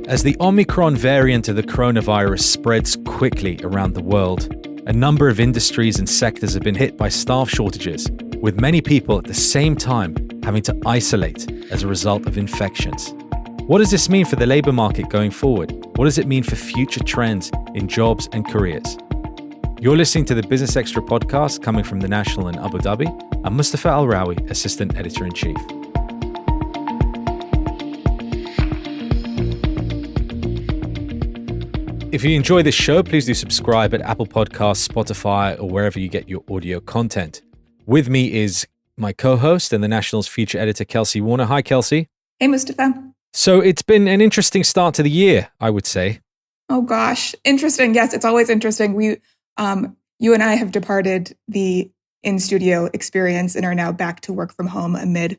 As the Omicron variant of the coronavirus spreads quickly around the world, a number of industries and sectors have been hit by staff shortages, with many people at the same time having to isolate as a result of infections. What does this mean for the labor market going forward? What does it mean for future trends in jobs and careers? You're listening to the Business Extra podcast coming from the National in Abu Dhabi. I'm Mustafa Alrawi, Assistant Editor-in-Chief. If you enjoy this show, please do subscribe at Apple Podcasts, Spotify, or wherever you get your audio content. With me is my co-host and the National's future editor, Kelsey Warner. Hi, Kelsey. Hey, Mustafa. So it's been an interesting start to the year, I would say. Oh, gosh. Interesting. Yes, it's always interesting. You and I have departed the in-studio experience and are now back to work from home amid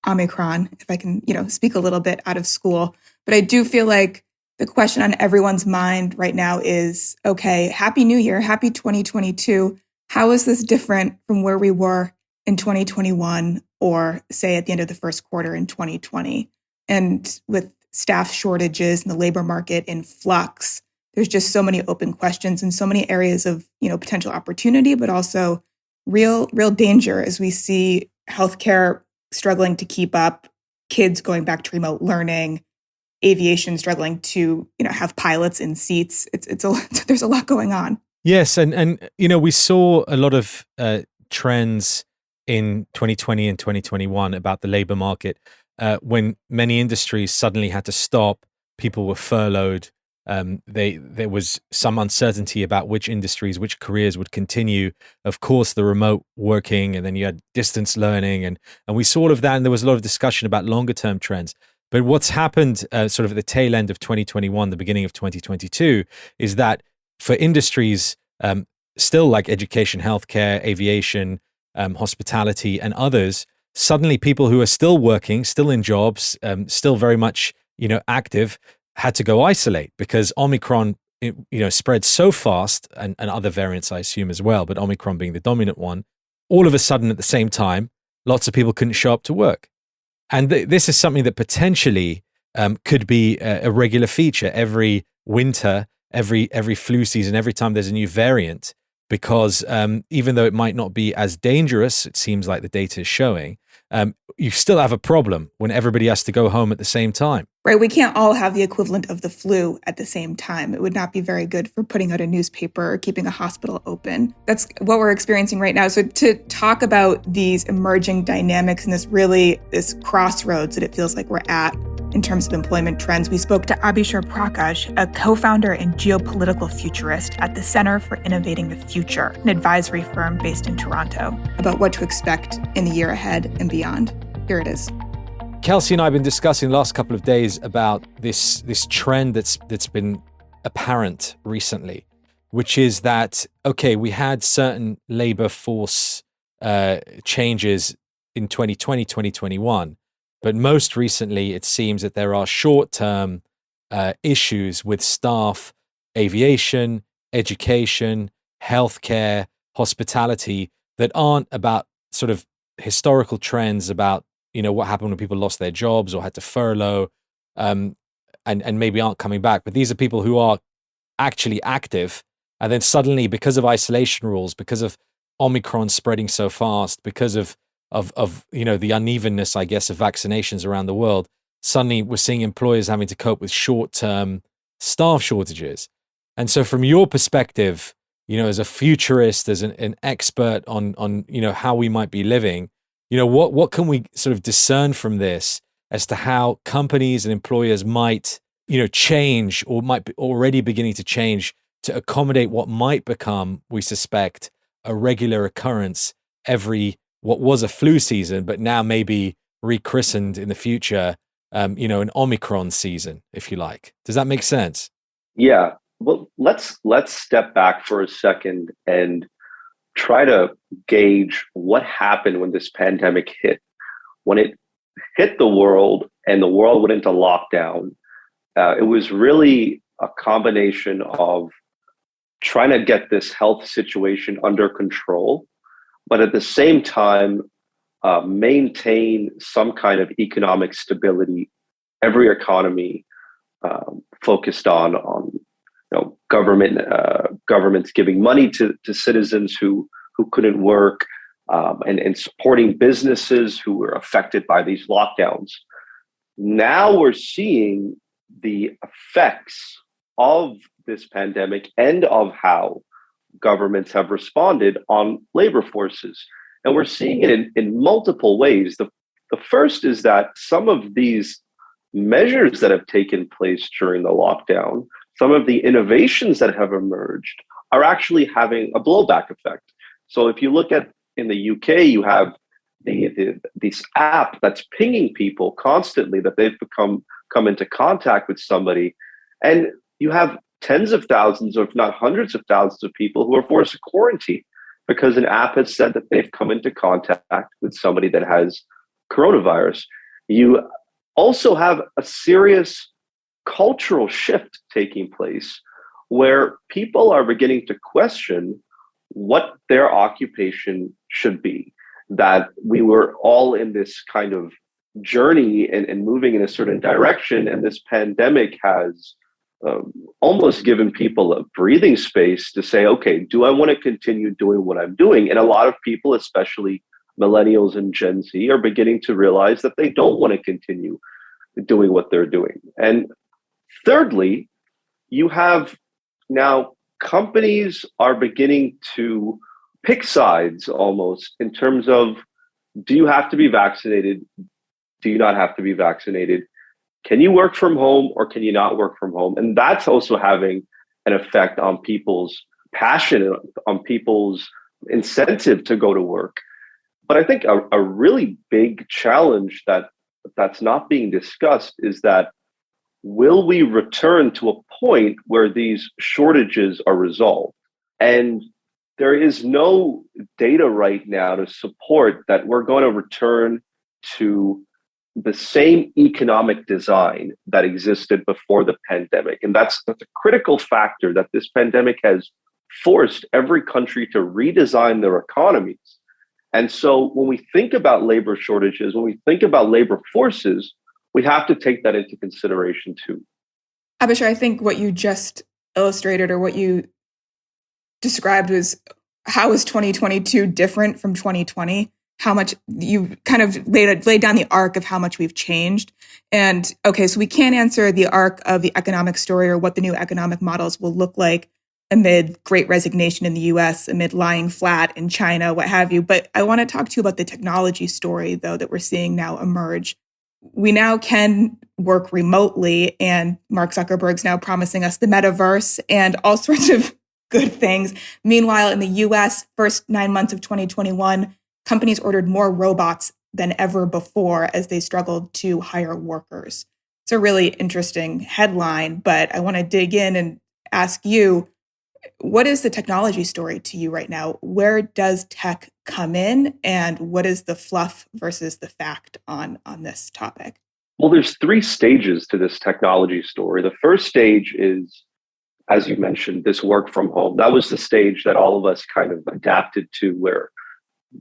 Omicron, if I can, speak a little bit out of school. But I do feel like the question on everyone's mind right now is, okay, Happy New Year, happy 2022. How is this different from where we were in 2021 or say at the end of the first quarter in 2020? And with staff shortages and the labor market in flux, there's just so many open questions and so many areas of, potential opportunity, but also real danger as we see healthcare struggling to keep up, kids going back to remote learning, aviation struggling to, have pilots in seats. There's a lot going on. Yes, and we saw a lot of trends in 2020 and 2021 about the labor market when many industries suddenly had to stop. People were furloughed. There was some uncertainty about which industries, which careers would continue. Of course, the remote working, and then you had distance learning, and we saw all of that. And there was a lot of discussion about longer term trends. But what's happened sort of at the tail end of 2021, the beginning of 2022, is that for industries still like education, healthcare, aviation, hospitality, and others, suddenly people who are still working, still in jobs, still very much active, had to go isolate because Omicron spread so fast, and other variants I assume as well, but Omicron being the dominant one. All of a sudden at the same time, lots of people couldn't show up to work. And this is something that potentially could be a regular feature every winter, every flu season, every time there's a new variant, because even though it might not be as dangerous, it seems like the data is showing, you still have a problem when everybody has to go home at the same time. Right. We can't all have the equivalent of the flu at the same time. It would not be very good for putting out a newspaper or keeping a hospital open. That's what we're experiencing right now. So to talk about these emerging dynamics and this crossroads that it feels like we're at in terms of employment trends, we spoke to Abishur Prakash, a co-founder and geopolitical futurist at the Center for Innovating the Future, an advisory firm based in Toronto, about what to expect in the year ahead and beyond. Here it is. Kelsey and I have been discussing the last couple of days about this trend that's been apparent recently, which is that, okay, we had certain labor force changes in 2020, 2021, but most recently it seems that there are short-term issues with staff, aviation, education, healthcare, hospitality that aren't about sort of historical trends about what happened when people lost their jobs or had to furlough and maybe aren't coming back. But these are people who are actually active. And then suddenly, because of isolation rules, because of Omicron spreading so fast, because of the unevenness, I guess, of vaccinations around the world, suddenly we're seeing employers having to cope with short-term staff shortages. And so from your perspective, as a futurist, as an expert on how we might be living, what can we sort of discern from this as to how companies and employers might, change or might be already beginning to change to accommodate what might become, we suspect, a regular occurrence every what was a flu season, but now maybe rechristened in the future, an Omicron season, if you like. Does that make sense? Yeah. Well, let's step back for a second and try to gauge what happened when this pandemic hit. When it hit the world and the world went into lockdown, it was really a combination of trying to get this health situation under control, but at the same time, maintain some kind of economic stability. Every economy focused on governments giving money to citizens who couldn't work, and supporting businesses who were affected by these lockdowns. Now we're seeing the effects of this pandemic and of how governments have responded on labor forces. And we're seeing it in multiple ways. The first is that some of these measures that have taken place during the lockdown, some of the innovations that have emerged are actually having a blowback effect. So if you look at in the UK, you have this app that's pinging people constantly that they've come into contact with somebody. And you have tens of thousands, or if not hundreds of thousands of people who are forced to quarantine because an app has said that they've come into contact with somebody that has coronavirus. You also have a serious cultural shift taking place where people are beginning to question what their occupation should be. That we were all in this kind of journey and moving in a certain direction, and this pandemic has almost given people a breathing space to say, okay, do I want to continue doing what I'm doing? And a lot of people, especially millennials and Gen Z, are beginning to realize that they don't want to continue doing what they're doing. And thirdly, you have now companies are beginning to pick sides almost in terms of, do you have to be vaccinated? Do you not have to be vaccinated? Can you work from home or can you not work from home? And that's also having an effect on people's passion, on people's incentive to go to work. But I think a really big challenge that's not being discussed is that, will we return to a point where these shortages are resolved? And there is no data right now to support that we're going to return to the same economic design that existed before the pandemic. And that's a critical factor, that this pandemic has forced every country to redesign their economies. And so when we think about labor shortages, when we think about labor forces, we have to take that into consideration too. Abishur, I think what you just illustrated, or what you described, was how is 2022 different from 2020? How much you kind of laid down the arc of how much we've changed. And okay, so we can't answer the arc of the economic story or what the new economic models will look like amid great resignation in the US, amid lying flat in China, what have you. But I want to talk to you about the technology story, though, that we're seeing now emerge. We now can work remotely, and Mark Zuckerberg's now promising us the metaverse and all sorts of good things. Meanwhile, in the US, first 9 months of 2021, companies ordered more robots than ever before as they struggled to hire workers. It's a really interesting headline, but I want to dig in and ask you, what is the technology story to you right now? Where does tech come in, and what is the fluff versus the fact on this topic? Well, there's three stages to this technology story. The first stage is, as you mentioned, this work from home. That was the stage that all of us kind of adapted to, where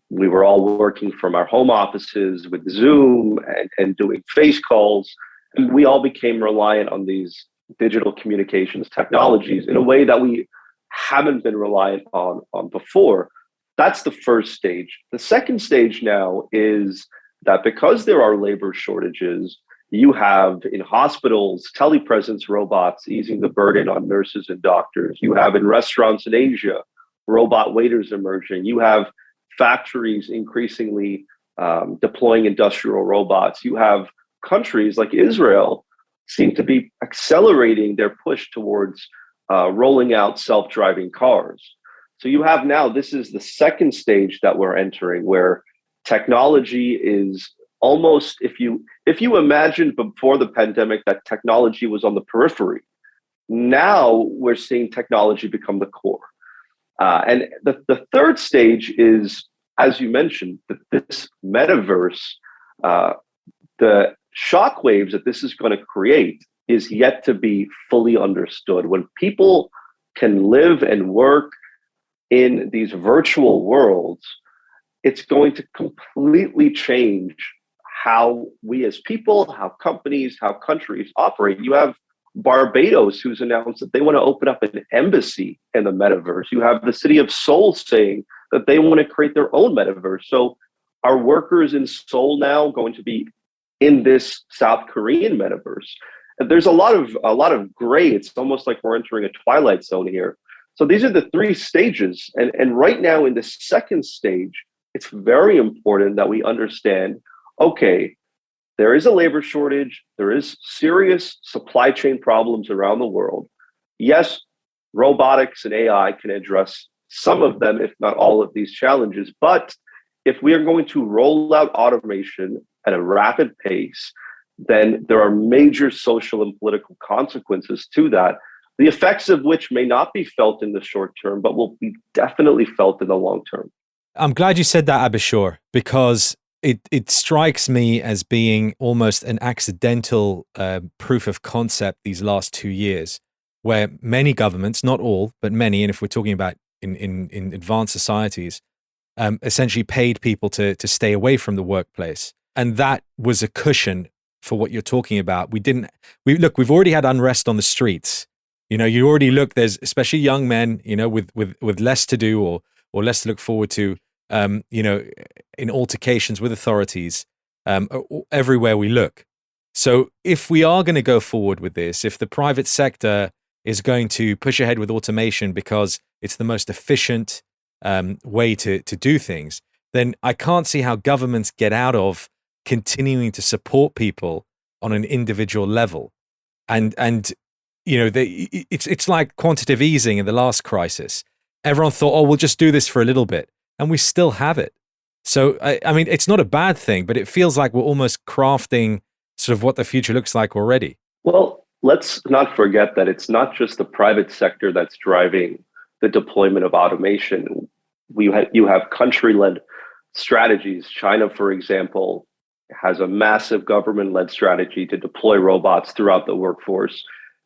we were all working from our home offices with Zoom and doing face calls. And we all became reliant on these digital communications technologies in a way that we haven't been reliant on before. That's the first stage. The second stage now is that because there are labor shortages, you have in hospitals telepresence robots easing the burden on nurses and doctors. You have in restaurants in Asia robot waiters emerging. You have factories increasingly deploying industrial robots. You have countries like Israel seem to be accelerating their push towards rolling out self-driving cars. So you have now, this is the second stage that we're entering, where technology is almost, if you imagine before the pandemic that technology was on the periphery, now we're seeing technology become the core. And the third stage is, as you mentioned, this metaverse, the shockwaves that this is going to create is yet to be fully understood. When people can live and work in these virtual worlds, it's going to completely change how we as people, how companies, how countries operate. You have Barbados, who's announced that they want to open up an embassy in the metaverse. You have the city of Seoul saying that they want to create their own metaverse. So are workers in Seoul now going to be in this South Korean metaverse? There's a lot of gray. It's almost like we're entering a twilight zone here. So these are the three stages. And right now in the second stage, it's very important that we understand, okay, there is a labor shortage. There is serious supply chain problems around the world. Yes, robotics and AI can address some of them, if not all of these challenges. But if we are going to roll out automation at a rapid pace, then there are major social and political consequences to that, the effects of which may not be felt in the short term, but will be definitely felt in the long term. I'm glad you said that, Abishur, because it strikes me as being almost an accidental proof of concept these last 2 years, where many governments, not all, but many, and if we're talking about in advanced societies, essentially paid people to stay away from the workplace. And that was a cushion for what you're talking about. We've already had unrest on the streets. You already look, there's especially young men, with less to do or less to look forward to, in altercations with authorities everywhere we look. So if we are going to go forward with this, if the private sector is going to push ahead with automation because it's the most efficient way to do things, then I can't see how governments get out of continuing to support people on an individual level. And it's like quantitative easing in the last crisis. Everyone thought, oh, we'll just do this for a little bit. And we still have it. So, I mean, it's not a bad thing, but it feels like we're almost crafting sort of what the future looks like already. Well, let's not forget that it's not just the private sector that's driving the deployment of automation. You have country-led strategies. China, for example, has a massive government-led strategy to deploy robots throughout the workforce.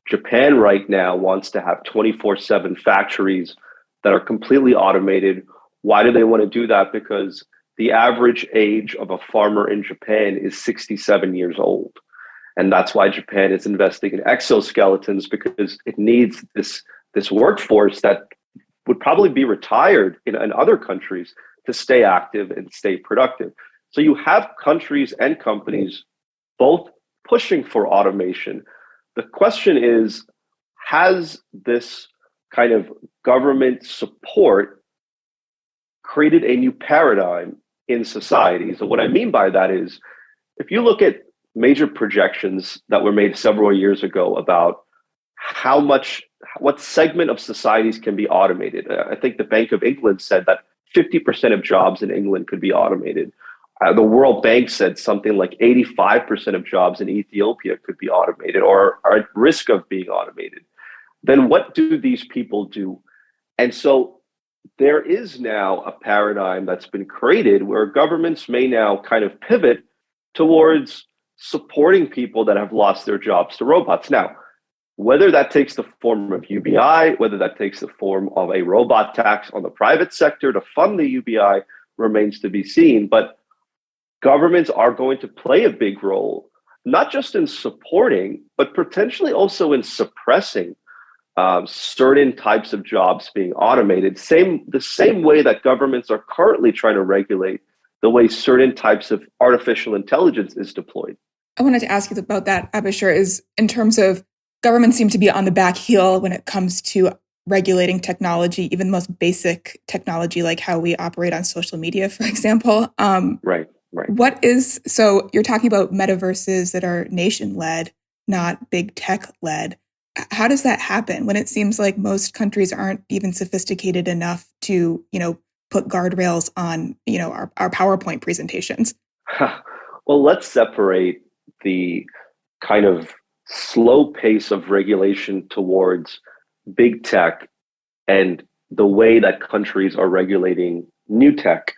Japan right now wants to have 24/7 factories that are completely automated. Why do they want to do that? Because the average age of a farmer in Japan is 67 years old. And that's why Japan is investing in exoskeletons, because it needs this workforce that would probably be retired in other countries to stay active and stay productive. So you have countries and companies both pushing for automation. The question is, has this kind of government support created a new paradigm in society? So what I mean by that is, if you look at major projections that were made several years ago about what segment of societies can be automated. I think the Bank of England said that 50% of jobs in England could be automated. The World Bank said something like 85% of jobs in Ethiopia could be automated or are at risk of being automated. Then what do these people do? And so there is now a paradigm that's been created where governments may now kind of pivot towards supporting people that have lost their jobs to robots. Now, whether that takes the form of UBI, whether that takes the form of a robot tax on the private sector to fund the UBI remains to be seen. But governments are going to play a big role, not just in supporting, but potentially also in suppressing certain types of jobs being automated. The same way that governments are currently trying to regulate the way certain types of artificial intelligence is deployed. I wanted to ask you about that, Abishur, is in terms of governments seem to be on the back heel when it comes to regulating technology, even the most basic technology, like how we operate on social media, for example. Right. So you're talking about metaverses that are nation-led, not big tech-led. How does that happen when it seems like most countries aren't even sophisticated enough to, put guardrails on, our PowerPoint presentations? Well, let's separate the kind of slow pace of regulation towards big tech and the way that countries are regulating new tech,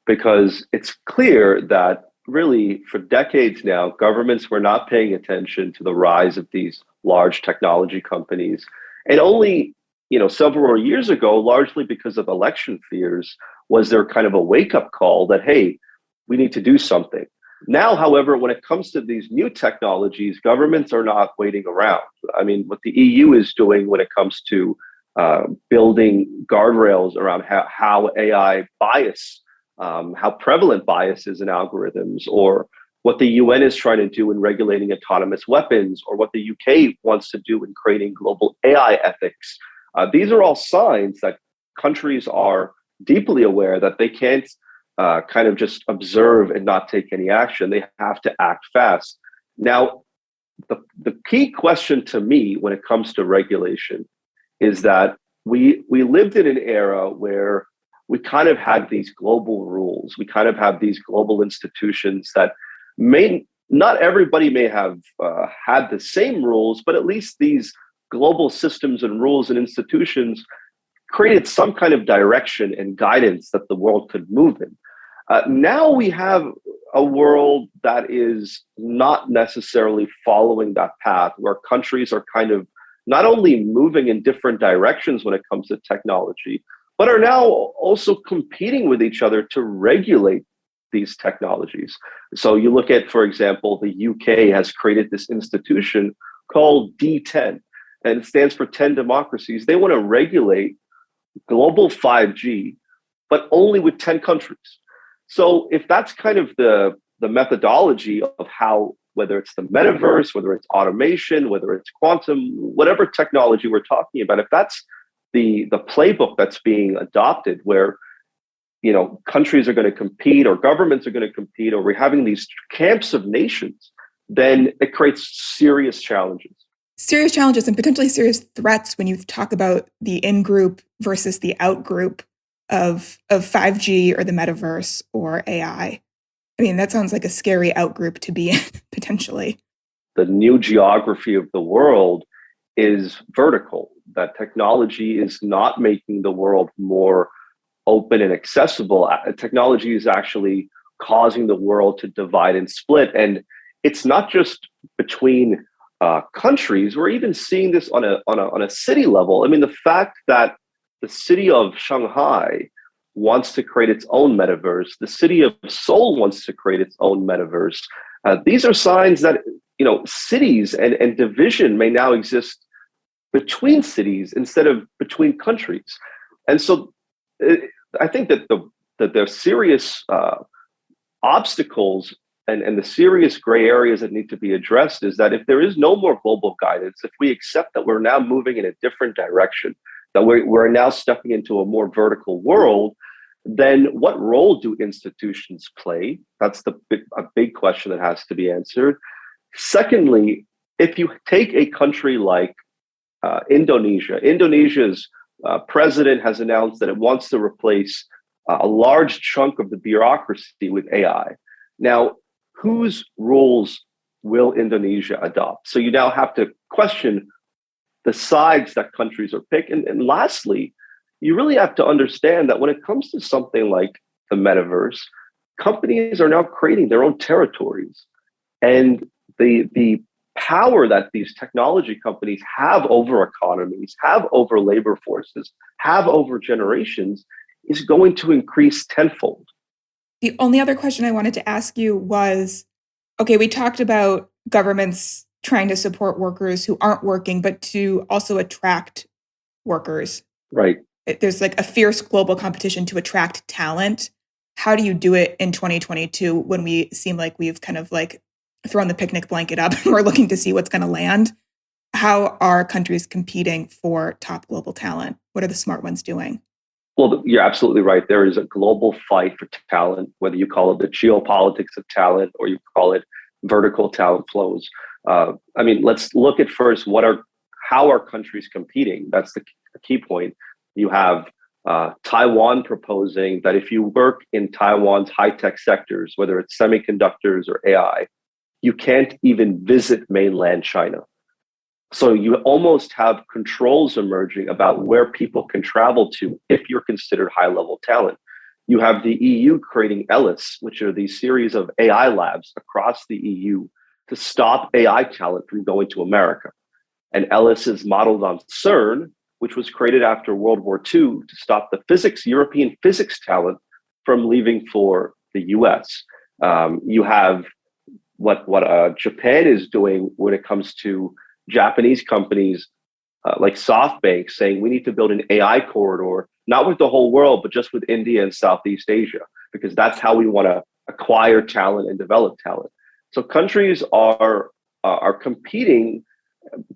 because it's clear that really for decades now, governments were not paying attention to the rise of these large technology companies. And only, several years ago, largely because of election fears, was there kind of a wake-up call that, hey, we need to do something. Now, however, when it comes to these new technologies, governments are not waiting around. I mean, what the EU is doing when it comes to building guardrails around how AI bias, how prevalent bias is in algorithms, or what the UN is trying to do in regulating autonomous weapons, or what the UK wants to do in creating global AI ethics. These are all signs that countries are deeply aware that they can't kind of just observe and not take any action. They have to act fast. Now, the key question to me when it comes to regulation is that we lived in an era where we kind of had these global rules. We kind of have these global institutions that not everybody may have had the same rules, but at least these global systems and rules and institutions created some kind of direction and guidance that the world could move in. Now we have a world that is not necessarily following that path, where countries are kind of not only moving in different directions when it comes to technology, but are now also competing with each other to regulate these technologies. So you look at, for example, the UK has created this institution called D10, and it stands for 10 democracies. They want to regulate global 5G, but only with 10 countries. So if that's kind of the methodology of how, whether it's the metaverse, whether it's automation, whether it's quantum, whatever technology we're talking about, if that's the playbook that's being adopted, where countries are going to compete or governments are going to compete, or we're having these camps of nations, then it creates serious challenges. Serious challenges and potentially serious threats when you talk about the in-group versus the out-group of 5G or the metaverse or AI. I mean, that sounds like a scary out-group to be in, potentially. The new geography of the world is vertical. That technology is not making the world more open and accessible. Technology is actually causing the world to divide and split. And it's not just between countries. We're even seeing this on a city level. I mean, the fact that the city of Shanghai wants to create its own metaverse, the city of Seoul wants to create its own metaverse. These are signs that cities and division may now exist between cities instead of between countries. And so I think that the serious obstacles and the serious gray areas that need to be addressed is that if there is no more global guidance, if we accept that we're now moving in a different direction, that we're now stepping into a more vertical world, then what role do institutions play? That's a big question that has to be answered. Secondly, if you take a country like Indonesia's president has announced that it wants to replace a large chunk of the bureaucracy with AI. Now, whose rules will Indonesia adopt? So you now have to question the sides that countries are picking. And lastly, you really have to understand that when it comes to something like the metaverse, companies are now creating their own territories. And the power that these technology companies have over economies, have over labor forces, have over generations is going to increase tenfold. The only other question I wanted to ask you was, okay, we talked about governments trying to support workers who aren't working, but to also attract workers. Right. There's like a fierce global competition to attract talent. How do you do it in 2022 when we seem like we've kind of like thrown the picnic blanket up and we're looking to see what's going to land? How are countries competing for top global talent? What are the smart ones doing? Well, you're absolutely right. There is a global fight for talent, whether you call it the geopolitics of talent or you call it vertical talent flows. I mean, let's look at first how are countries competing? That's the key point. You have Taiwan proposing that if you work in Taiwan's high-tech sectors, whether it's semiconductors or AI, you can't even visit mainland China. So you almost have controls emerging about where people can travel to if you're considered high-level talent. You have the EU creating ELIS, which are these series of AI labs across the EU to stop AI talent from going to America. And ELIS is modeled on CERN, which was created after World War II to stop the European physics talent from leaving for the US. You have what Japan is doing when it comes to Japanese companies like SoftBank saying we need to build an AI corridor, not with the whole world, but just with India and Southeast Asia, because that's how we want to acquire talent and develop talent. So countries are competing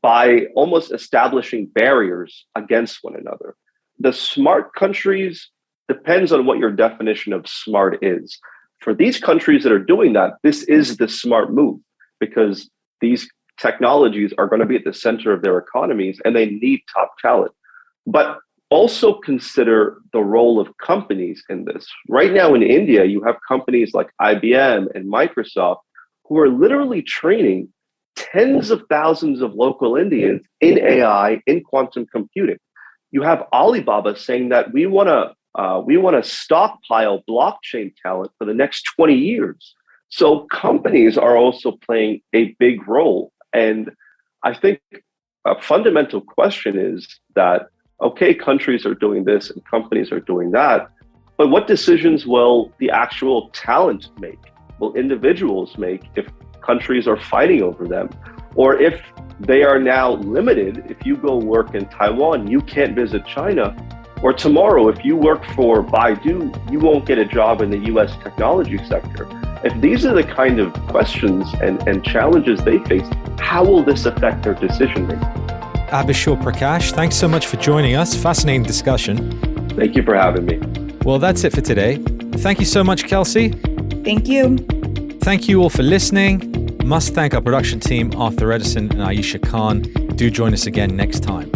by almost establishing barriers against one another. The smart countries depends on what your definition of smart is. For these countries that are doing that, this is the smart move because these technologies are going to be at the center of their economies and they need top talent. But also consider the role of companies in this. Right now in India, you have companies like IBM and Microsoft who are literally training tens of thousands of local Indians in AI, in quantum computing. You have Alibaba saying that we want to stockpile blockchain talent for the next 20 years. So companies are also playing a big role. And I think a fundamental question is that, okay, countries are doing this and companies are doing that, but what decisions will the actual talent make? Will individuals make if countries are fighting over them? Or if they are now limited, if you go work in Taiwan, you can't visit China. Or tomorrow, if you work for Baidu, you won't get a job in the US technology sector. If these are the kind of questions and challenges they face, how will this affect their decision making? Abishur Prakash, thanks so much for joining us. Fascinating discussion. Thank you for having me. Well, that's it for today. Thank you so much, Kelsey. Thank you. Thank you all for listening. Must thank our production team, Arthur Edison and Aisha Khan. Do join us again next time.